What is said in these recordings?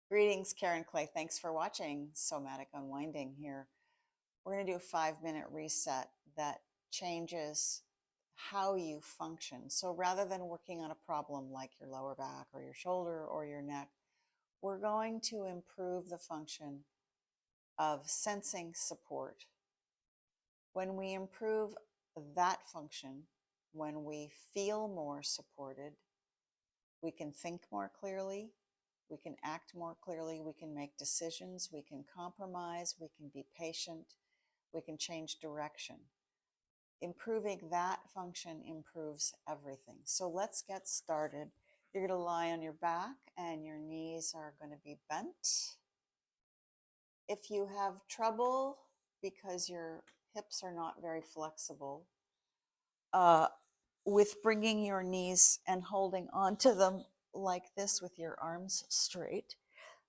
Greetings, Karen Clay. Thanks for watching Somatic Unwinding here. We're going to do a 5-minute reset that changes how you function. So rather than working on a problem like your lower back or your shoulder or your neck, we're going to improve the function of sensing support. When we improve that function, when we feel more supported, we can think more clearly, we can act more clearly, we can make decisions, we can compromise, we can be patient, we can change direction. Improving that function improves everything. So let's get started. You're going to lie on your back and your knees are going to be bent. If you have trouble because your hips are not very flexible, with bringing your knees and holding onto them like this with your arms straight,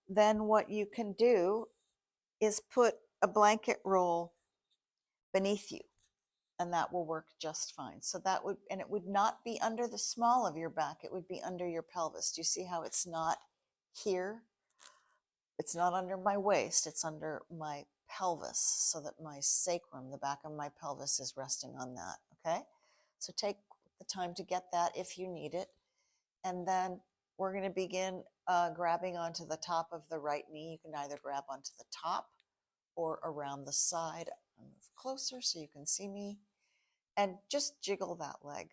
then what you can do is put a blanket roll beneath you, and that will work just fine. So that would, and it would not be under the small of your back, it would be under your pelvis. Do you see how it's not here? It's not under my waist, it's under my pelvis, so that my sacrum, the back of my pelvis, is resting on that, okay? So take the time to get that if you need it. And then we're going to begin grabbing onto the top of the right knee. You can either grab onto the top or around the side. I'll move closer so you can see me. And just jiggle that leg.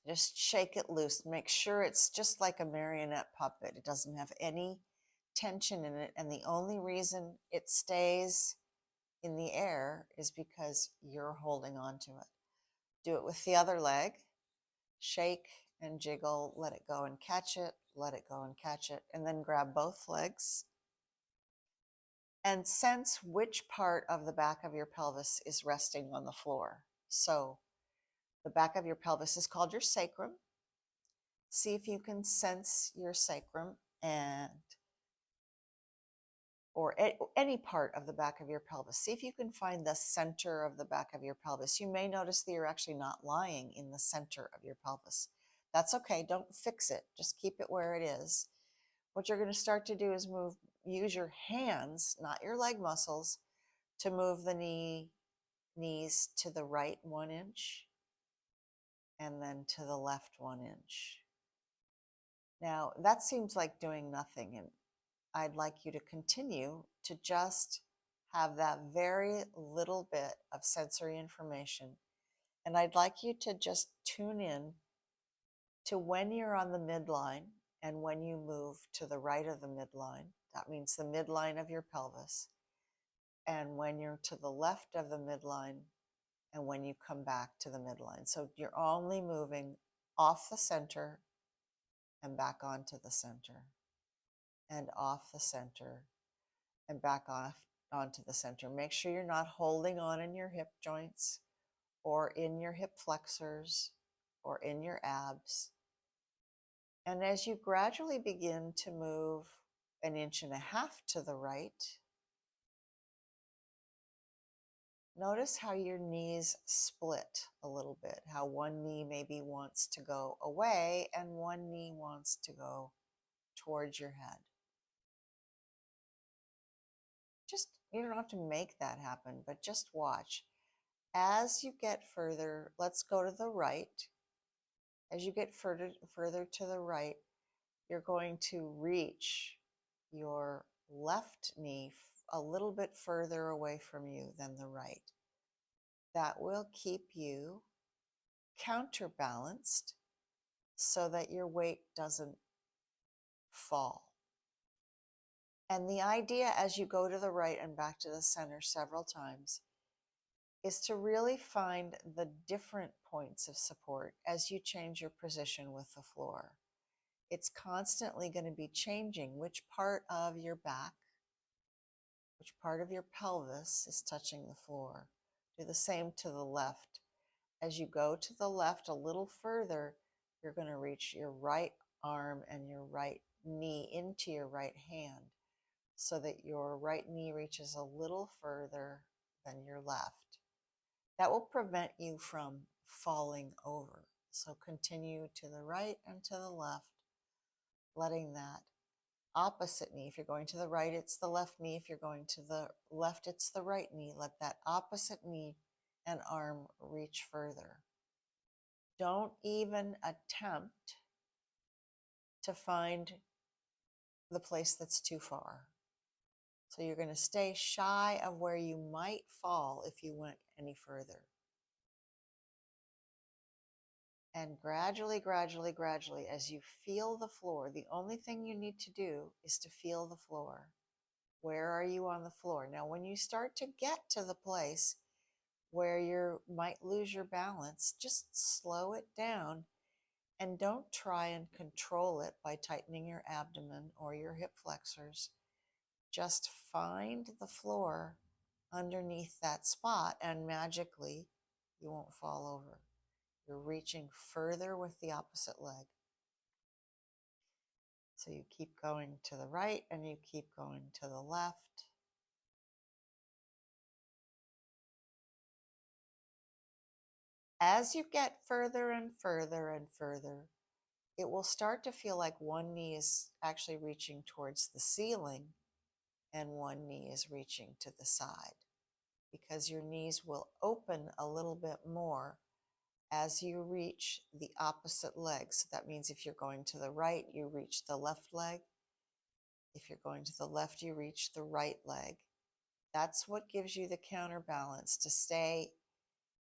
Just shake it loose. Make sure it's just like a marionette puppet. It doesn't have any tension in it. And the only reason it stays in the air is because you're holding on to it. Do it with the other leg. Shake and jiggle, let it go and catch it, let it go and catch it, and then grab both legs and sense which part of the back of your pelvis is resting on the floor. So the back of your pelvis is called your sacrum. See if you can sense your sacrum or any part of the back of your pelvis. See if you can find the center of the back of your pelvis. You may notice that you're actually not lying in the center of your pelvis. That's okay, don't fix it, just keep it where it is. What you're going to start to do is use your hands, not your leg muscles, to move the knees to the right 1 inch and then to the left 1 inch. Now, that seems like doing nothing, and I'd like you to continue to just have that very little bit of sensory information. And I'd like you to just tune in to when you're on the midline and when you move to the right of the midline. That means the midline of your pelvis. And when you're to the left of the midline and when you come back to the midline. So you're only moving off the center and back onto the center and off the center and back off onto the center. Make sure you're not holding on in your hip joints or in your hip flexors or in your abs. And as you gradually begin to move 1.5 inches to the right, notice how your knees split a little bit, how one knee maybe wants to go away and one knee wants to go towards your head. Just, you don't have to make that happen, but just watch. As you get further, let's go to the right. As you get further to the right, you're going to reach your left knee a little bit further away from you than the right. That will keep you counterbalanced so that your weight doesn't fall. And the idea as you go to the right and back to the center several times is to really find the different points of support as you change your position with the floor. It's constantly going to be changing which part of your back, which part of your pelvis is touching the floor. Do the same to the left. As you go to the left a little further, you're going to reach your right arm and your right knee into your right hand so that your right knee reaches a little further than your left. That will prevent you from falling over. So continue to the right and to the left, letting that opposite knee. If you're going to the right, it's the left knee. If you're going to the left, it's the right knee. Let that opposite knee and arm reach further. Don't even attempt to find the place that's too far. So you're going to stay shy of where you might fall if you went any further. And gradually, gradually, gradually, as you feel the floor, the only thing you need to do is to feel the floor. Where are you on the floor? Now, when you start to get to the place where you might lose your balance, just slow it down and don't try and control it by tightening your abdomen or your hip flexors. Just find the floor underneath that spot and magically you won't fall over. You're reaching further with the opposite leg. So you keep going to the right and you keep going to the left. As you get further and further and further, it will start to feel like one knee is actually reaching towards the ceiling and one knee is reaching to the side, because your knees will open a little bit more as you reach the opposite leg. So that means if you're going to the right, you reach the left leg. If you're going to the left, you reach the right leg. That's what gives you the counterbalance to stay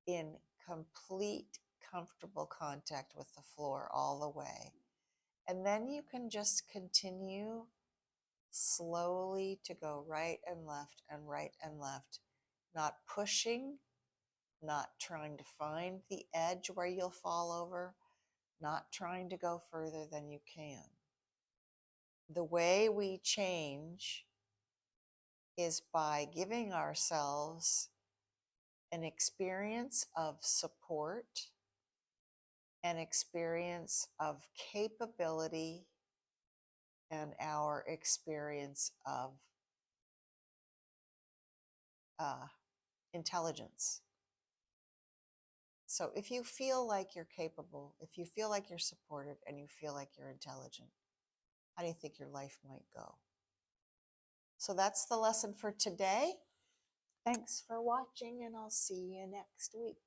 in complete comfortable contact with the floor all the way. And then you can just continue slowly to go right and left, not pushing, not trying to find the edge where you'll fall over, not trying to go further than you can. The way we change is by giving ourselves an experience of support, an experience of capability, and our experience of intelligence. So if you feel like you're capable, if you feel like you're supported, and you feel like you're intelligent, how do you think your life might go? So that's the lesson for today. Thanks for watching, and I'll see you next week.